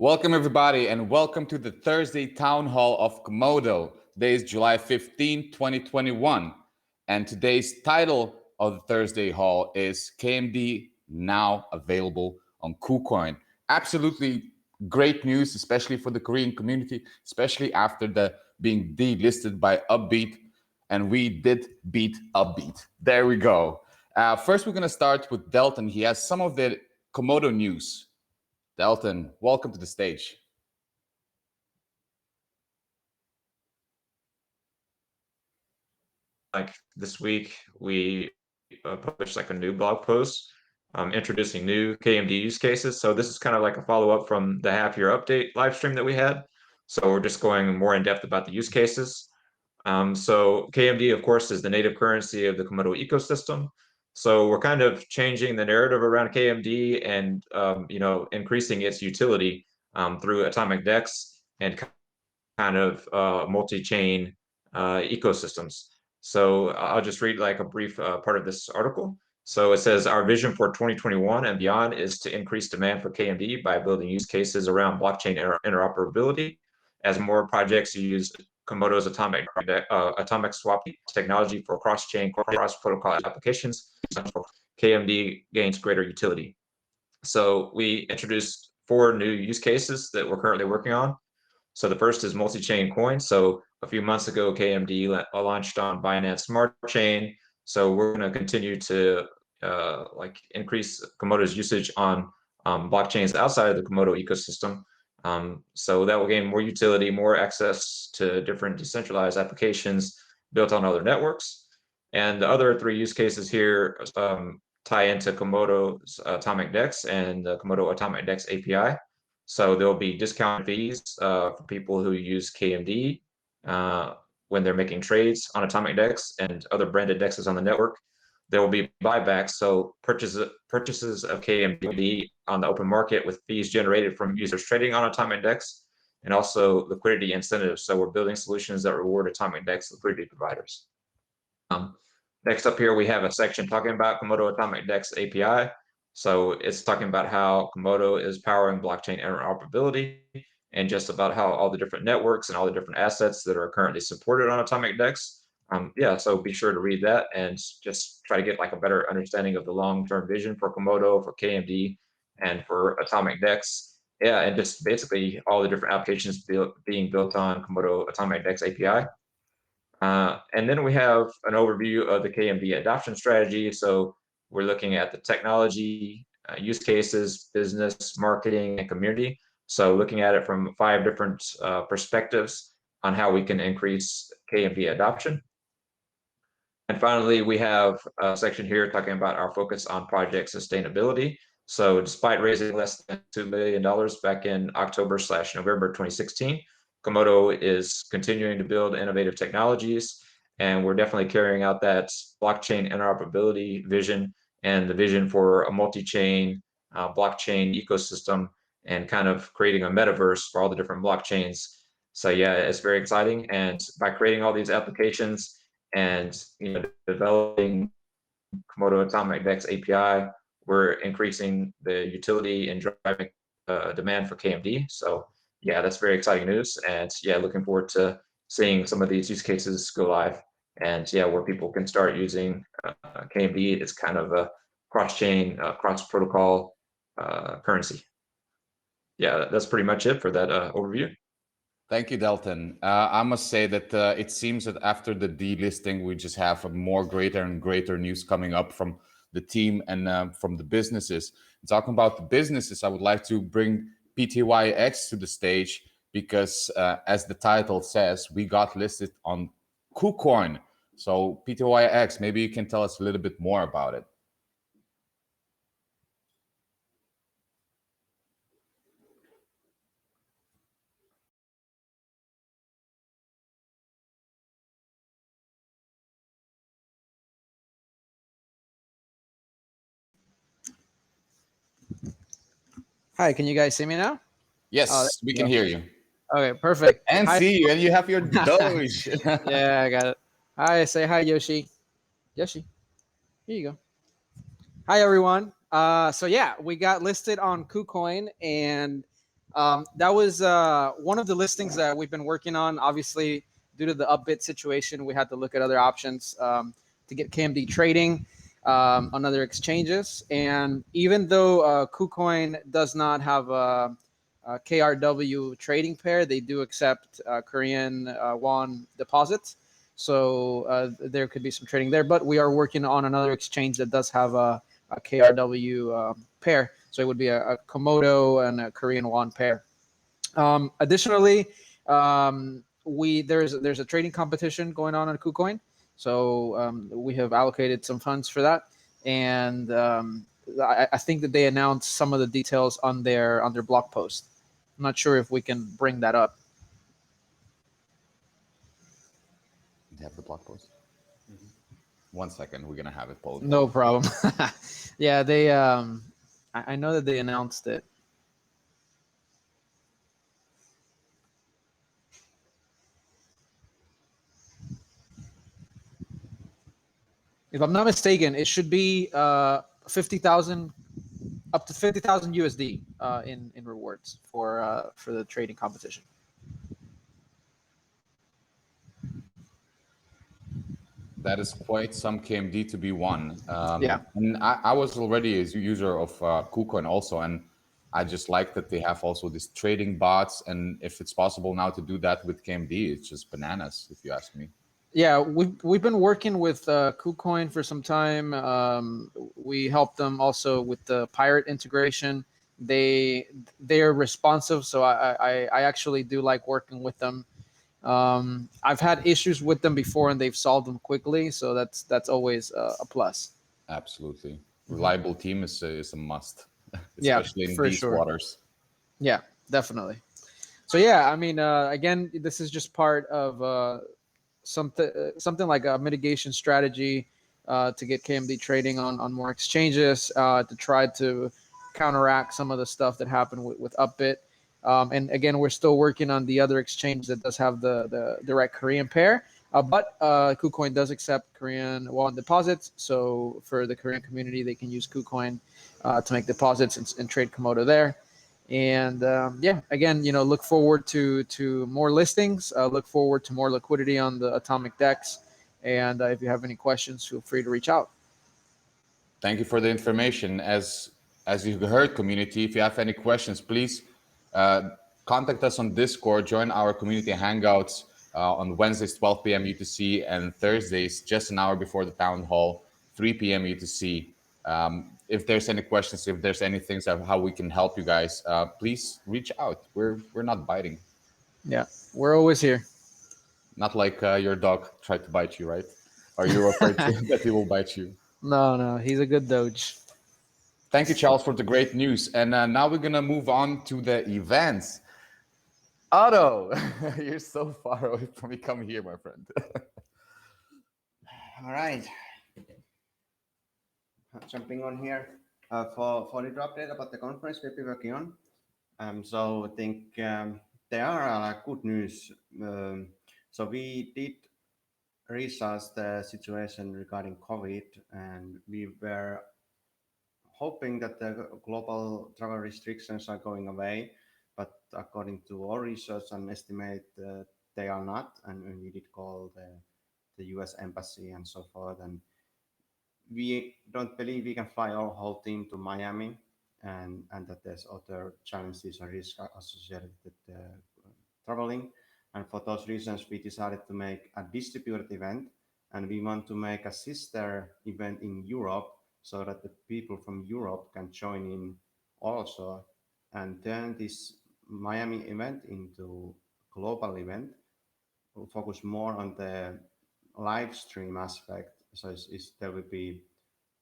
Welcome, everybody, and welcome to the Thursday Town Hall of Komodo. Today is July 15, 2021, and today's title of the Thursday Hall is KMD now available on KuCoin. Absolutely great news, especially for the Korean community, especially after the being delisted by Upbeat, and we did beat Upbeat. There we go. First, we're going to start with Delton. He has some of the Komodo news. Delton, welcome to the stage. Like this week, we published like a new blog post introducing new KMD use cases. So this is kind of like a follow-up from the half-year update live stream that we had. So we're just going more in depth about the use cases. So KMD, of course, is the native currency of the Komodo ecosystem. So we're kind of changing the narrative around KMD and increasing its utility through atomic DEX and kind of multi-chain ecosystems. So I'll just read like a brief part of this article. So it says, our vision for 2021 and beyond is to increase demand for KMD by building use cases around blockchain interoperability as more projects use Komodo's atomic swap technology for cross-chain, cross-protocol applications. KMD gains greater utility. So we introduced 4 new use cases that we're currently working on. So the first is multi-chain coins. So a few months ago, KMD launched on Binance Smart Chain. So we're going to continue to increase Komodo's usage on blockchains outside of the Komodo ecosystem. So that will gain more utility, more access to different decentralized applications built on other networks. And the other 3 use cases here tie into Komodo's Atomic DEX and the Komodo Atomic DEX API. So there'll be discount fees for people who use KMD when they're making trades on Atomic DEX and other branded DEXs on the network. There will be buybacks, so purchases of KMD on the open market with fees generated from users trading on Atomic DEX, and also liquidity incentives. So we're building solutions that reward Atomic DEX liquidity providers. Next up here, we have a section talking about Komodo Atomic DEX API. So it's talking about how Komodo is powering blockchain interoperability and just about how all the different networks and all the different assets that are currently supported on Atomic DEX. So be sure to read that and just try to get like a better understanding of the long-term vision for Komodo, for KMD, and for Atomic DEX. Yeah, and just basically all the different applications being built on Komodo Atomic DEX API. And then we have an overview of the KMD adoption strategy. So we're looking at the technology, use cases, business, marketing, and community. So looking at it from 5 different perspectives on how we can increase KMD adoption. And finally, we have a section here talking about our focus on project sustainability. So despite raising less than $2 million back in October/November 2016, Komodo is continuing to build innovative technologies, and we're definitely carrying out that blockchain interoperability vision and the vision for a multi-chain blockchain ecosystem and kind of creating a metaverse for all the different blockchains. So yeah, it's very exciting. And by creating all these applications and developing Komodo Atomic DEX API, we're increasing the utility and driving demand for KMD. So yeah, that's very exciting news. And yeah, looking forward to seeing some of these use cases go live. And yeah, where people can start using KMD. It's kind of a cross-chain, cross-protocol currency. Yeah, that's pretty much it for that overview. Thank you, Delton. I must say that it seems that after the delisting, we just have a more greater and greater news coming up from the team and from the businesses. Talking about the businesses, I would like to bring PTYX to the stage because, as the title says, we got listed on KuCoin. So PTYX, maybe you can tell us a little bit more about it. Hi, can you guys see me now? Yes, we can hear you. Okay, perfect. And Hi. see you, and you have your Doge. Yeah, I got it. Hi, say hi, Yoshi. Yoshi, here you go. Hi, everyone. So yeah, we got listed on KuCoin, and That was one of the listings that we've been working on. Obviously, due to the upbit situation, we had to look at other options to get KMD trading on other exchanges. And even though KuCoin does not have a KRW trading pair, they do accept Korean won deposits. So there could be some trading there. But we are working on another exchange that does have a KRW pair. So it would be a Komodo and a Korean won pair. Additionally, there's a trading competition going on KuCoin, so we have allocated some funds for that, and I think that they announced some of the details on their blog post. I'm not sure if we can bring that up. They have the blog post. 1 second, we're gonna have it pulled. No problem. Yeah, they. I know that they announced it. If I'm not mistaken, it should be 50,000, up to 50,000 USD in rewards for the trading competition. That is quite some KMD to be won. Yeah. And I was already a user of KuCoin also, and I just like that they have also these trading bots. And if it's possible now to do that with KMD, it's just bananas, if you ask me. Yeah, we've been working with KuCoin for some time. We helped them also with the pirate integration. They're responsive, so I actually do like working with them. I've had issues with them before, and they've solved them quickly, so that's always a plus. Absolutely. Reliable team is a must, Yeah, especially in for these sure. waters. Yeah, definitely. So yeah, I mean, again, this is just part of something like a mitigation strategy to get KMD trading on more exchanges to try to counteract some of the stuff that happened with Upbit. And again, we're still working on the other exchange that does have the direct Korean pair. But KuCoin does accept Korean won deposits. So for the Korean community, they can use KuCoin to make deposits and trade Komodo there. And yeah, again, look forward to more listings. Look forward to more liquidity on the atomic DEX. And if you have any questions, feel free to reach out. Thank you for the information. As you heard, community, if you have any questions, please contact us on Discord. Join our community hangouts on Wednesdays 12 p.m. UTC and Thursdays just an hour before the town hall 3 p.m. UTC. If there's any questions, if there's any things of how we can help you guys, please reach out. We're not biting. Yeah, we're always here. Not like your dog tried to bite you, right? Are you afraid that he will bite you? No, he's a good Doge. Thank you, Charles, for the great news. And now we're gonna move on to the events. Otto, you're so far away from me. Come here, my friend. All right. Jumping on here for the update about the conference we'll be working on. So I think there are good news. So we did research the situation regarding COVID, and we were hoping that the global travel restrictions are going away, but according to our research and estimate, they are not. And we did call the US embassy and so forth, and we don't believe we can fly our whole team to Miami, and that there's other challenges or risks associated with traveling. And for those reasons, we decided to make a distributed event, and we want to make a sister event in Europe so that the people from Europe can join in also, and turn this Miami event into global event. We'll focus more on the live stream aspect. So there will be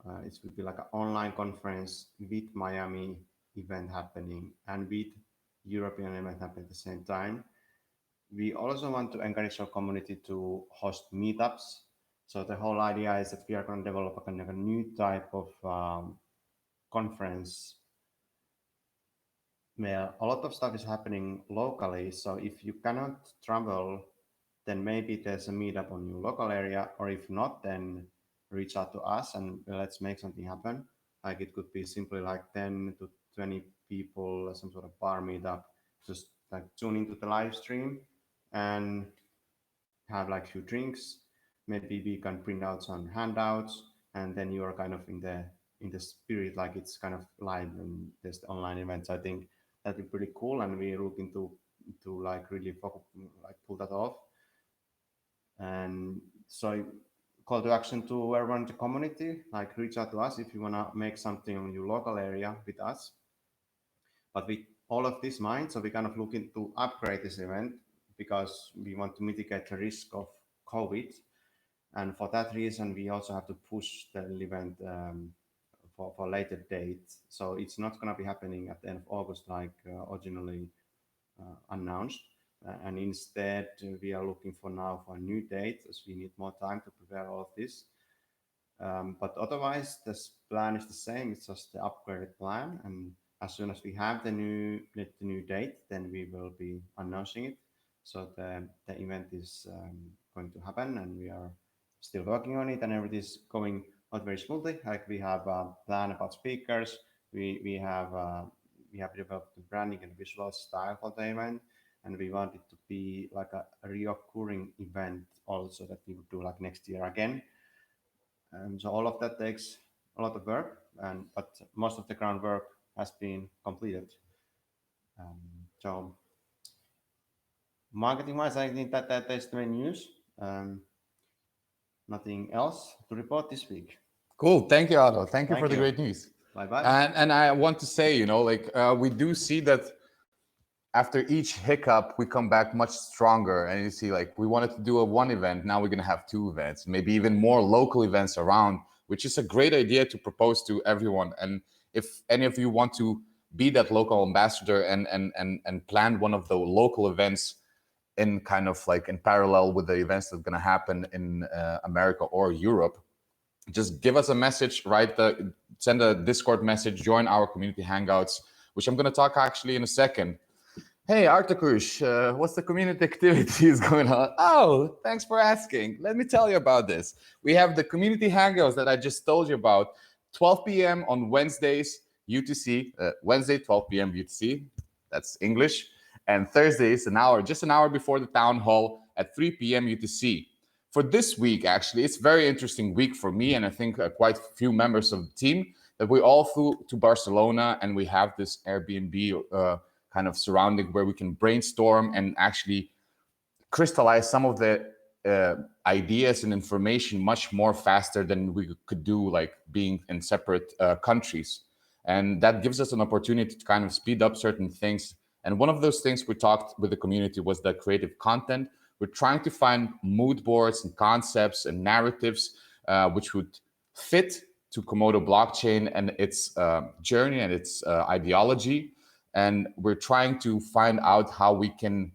it will be like an online conference with Miami event happening and with European event happening at the same time. We also want to encourage our community to host meetups. So the whole idea is that we are going to develop a kind of a new type of conference where a lot of stuff is happening locally. So if you cannot travel, then maybe there's a meetup on your local area, or if not, then reach out to us and let's make something happen. Like it could be simply like 10 to 20 people, some sort of bar meetup just like tune into the live stream and have like few drinks. Maybe we can print out some handouts, and then you are kind of in the spirit, like it's kind of live and there's the online events. I think that'd be pretty cool, and we're looking to like really focus, like pull that off. And so call to action to everyone in the community, like reach out to us if you want to make something in your local area with us. But with all of this in mind, so we kind of looking to upgrade this event because we want to mitigate the risk of COVID. And for that reason, we also have to push the event for later date. So it's not going to be happening at the end of August like originally announced. And instead, we are looking for now for a new date as we need more time to prepare all of this. But otherwise, this plan is the same. It's just the upgraded plan. And as soon as we have the new date, then we will be announcing it. So the event is going to happen, and we are still working on it, and everything is going not very smoothly. Like we have a plan about speakers. We have developed the branding and visual style for the event, and we want it to be like a reoccurring event also that we would do like next year again. So all of that takes a lot of work, but most of the groundwork has been completed. So marketing-wise, I think that is the main news. Nothing else to report this week. Cool. Thank you, Otto. Thank you for the great news. Bye-bye. And I want to say, like we do see that after each hiccup, we come back much stronger. And you see, like we wanted to do one event. Now we're going to have 2 events, maybe even more local events around, which is a great idea to propose to everyone. And if any of you want to be that local ambassador and plan one of the local events in kind of like in parallel with the events that are going to happen in America or Europe, just give us a message, send a Discord message, join our community Hangouts, which I'm going to talk actually in a second. Hey, Artakush, what's the community activities going on? Oh, thanks for asking. Let me tell you about this. We have the community Hangouts that I just told you about, 12 p.m. on Wednesdays, UTC, Wednesday, 12 p.m. UTC, that's English, and Thursdays, just an hour before the town hall at 3 p.m. UTC. For this week, actually, it's a very interesting week for me, and I think quite a few members of the team, that we all flew to Barcelona, and we have this Airbnb kind of surrounding where we can brainstorm and actually crystallize some of the ideas and information much more faster than we could do like being in separate countries. And that gives us an opportunity to kind of speed up certain things. And one of those things we talked with the community was the creative content. We're trying to find mood boards and concepts and narratives which would fit to Komodo blockchain and its journey and its ideology. And we're trying to find out how we can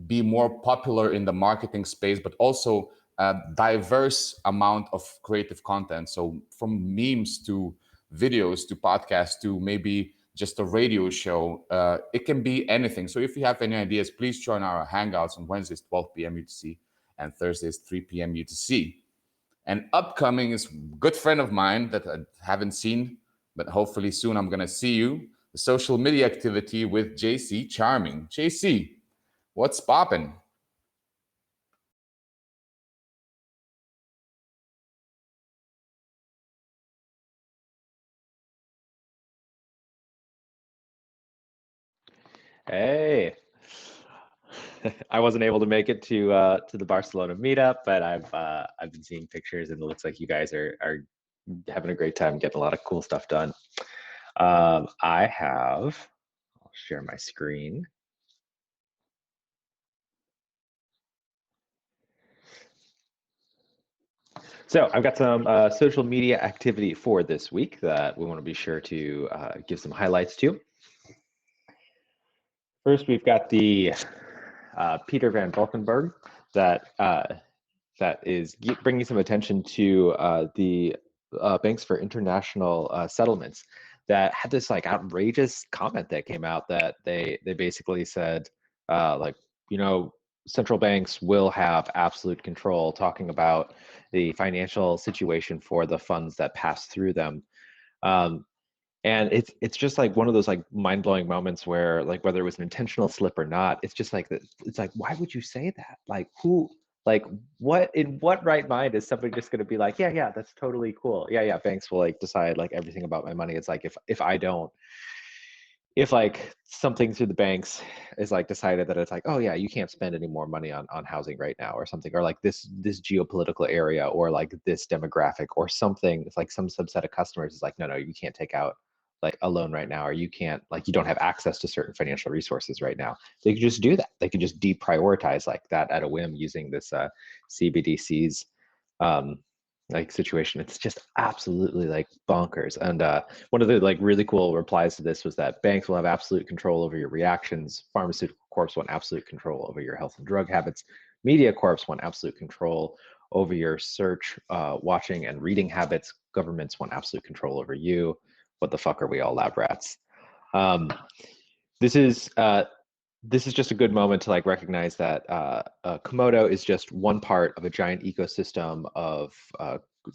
be more popular in the marketing space, but also a diverse amount of creative content. So from memes to videos to podcasts to maybe just a radio show, it can be anything. So if you have any ideas, please join our Hangouts on Wednesdays, 12 p.m. UTC and Thursdays, 3 p.m. UTC. And upcoming is a good friend of mine that I haven't seen, but hopefully soon I'm going to see you. The social media activity with JC Charming. JC, what's poppin'? Hey, I wasn't able to make it to the Barcelona meetup, but I've been seeing pictures, and it looks like you guys are having a great time, getting a lot of cool stuff done. I'll share my screen. So I've got some social media activity for this week that we want to be sure to give some highlights to. First, we've got the Peter van Valkenburg that is bringing some attention to the banks for international settlements that had this like outrageous comment that came out that they basically said like, central banks will have absolute control, talking about the financial situation for the funds that pass through them. And it's just like one of those like mind-blowing moments where like whether it was an intentional slip or not, it's just like it's like, why would you say that? Like who, like what, in what right mind is somebody just going to be like, yeah, that's totally cool. Yeah, banks will like decide like everything about my money. It's like if I don't, if like something through the banks is like decided that it's like, oh yeah, you can't spend any more money on housing right now or something, or like this geopolitical area or like this demographic or something, it's like some subset of customers is like, no, you can't take out like a loan right now, or you can't, like you don't have access to certain financial resources right now. They could just do that. They could just deprioritize like that at a whim using this CBDCs like situation. It's just absolutely like bonkers. And one of the like really cool replies to this was that banks will have absolute control over your reactions, pharmaceutical corps want absolute control over your health and drug habits, media corps want absolute control over your search, watching and reading habits, governments want absolute control over you. What the fuck are we all, lab rats? This is just a good moment to like recognize that Komodo is just one part of a giant ecosystem of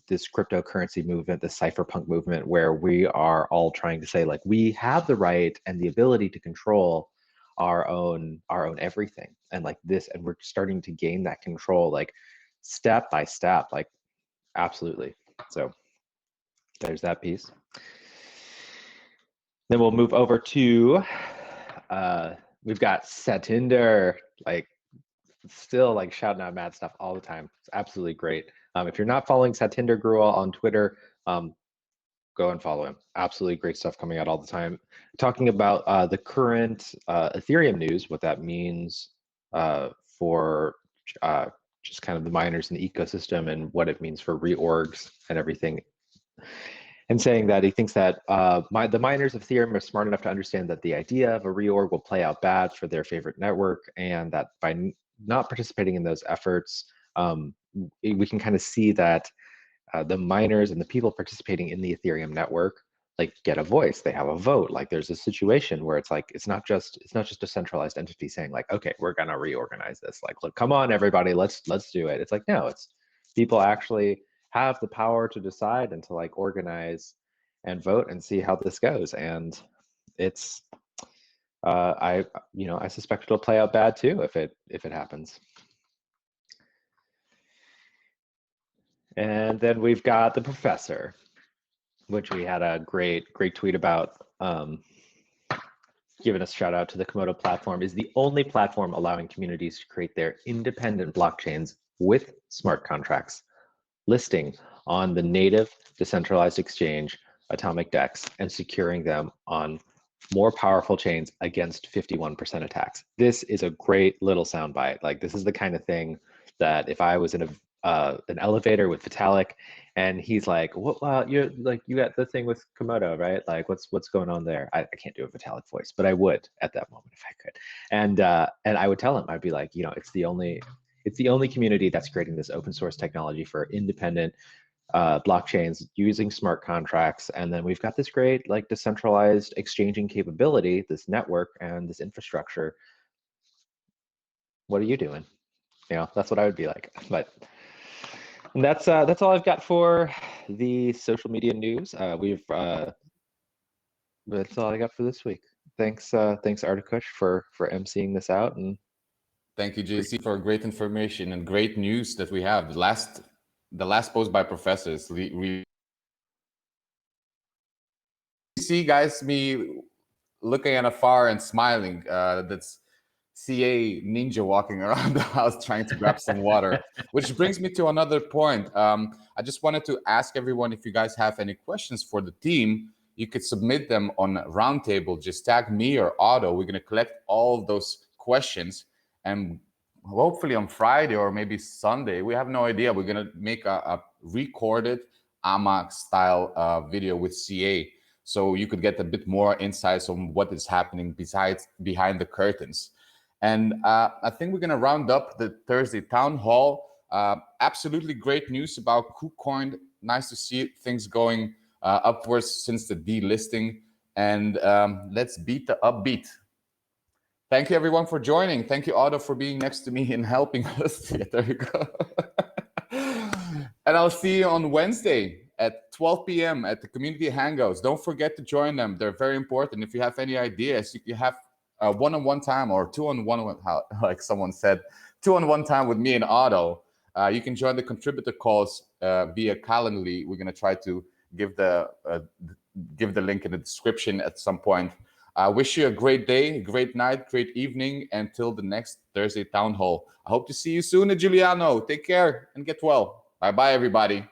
this cryptocurrency movement, this cypherpunk movement, where we are all trying to say like we have the right and the ability to control our own everything, and like this, and we're starting to gain that control like step by step, like absolutely. So there's that piece. Then we'll move over to we've got Satinder, like still like shouting out mad stuff all the time. It's absolutely great. If you're not following Satinder Gruel on Twitter, go and follow him. Absolutely great stuff coming out all the time. Talking about the current Ethereum news, what that means for just kind of the miners in the ecosystem and what it means for reorgs and everything. And saying that he thinks that the miners of Ethereum are smart enough to understand that the idea of a reorg will play out bad for their favorite network, and that by not participating in those efforts, we can kind of see that the miners and the people participating in the Ethereum network like get a voice. They have a vote. Like there's a situation where it's like it's not just a centralized entity saying like, okay, we're gonna reorganize this. Like, look, come on, everybody, let's do it. It's like, no, it's people actually have the power to decide and to like organize and vote and see how this goes. And it's I suspect it'll play out bad too if it happens. And then we've got the professor, which we had a great tweet about, giving a shout out to the Komodo platform, is the only platform allowing communities to create their independent blockchains with smart contracts, listing on the native decentralized exchange Atomic DEX and securing them on more powerful chains against 51% attacks. This is a great little soundbite. Like this is the kind of thing that if I was in an elevator with Vitalik and he's like, "Well, you're like, you got the thing with Komodo, right? Like, what's going on there?" I can't do a Vitalik voice, but I would at that moment if I could. And I would tell him, I'd be like, it's the only community that's creating this open source technology for independent blockchains using smart contracts. And then we've got this great like decentralized exchanging capability, this network and this infrastructure. What are you doing? That's what I would be like. But that's all I've got for the social media news. That's all I got for this week. Thanks Articush for emceeing this out, and thank you, JC, for great information and great news that we have. The last post by professors. We see, guys, me looking at afar and smiling. That's CA Ninja walking around the house trying to grab some water, which brings me to another point. I just wanted to ask everyone, if you guys have any questions for the team, you could submit them on Roundtable. Just tag me or Otto. We're going to collect all of those questions, and hopefully on Friday or maybe Sunday, we have no idea, we're going to make a recorded AMA style video with CA, so you could get a bit more insights on what is happening behind the curtains. And I think we're going to round up the Thursday Town Hall. Absolutely great news about KuCoin. Nice to see things going upwards since the delisting. And let's beat the upbeat. Thank you, everyone, for joining. Thank you, Otto, for being next to me and helping us. Yeah, there you go. And I'll see you on Wednesday. at 12 p.m. at the community Hangouts. Don't forget to join them. They're very important. If you have any ideas, you have one-on-one time or two-on-one, like someone said, two-on-one time with me and Otto. You can join the contributor calls via Calendly. We're going to try to give the link in the description at some point. I wish you a great day, great night, great evening until the next Thursday Town Hall. I hope to see you soon, Giuliano. Take care and get well. Bye-bye, everybody.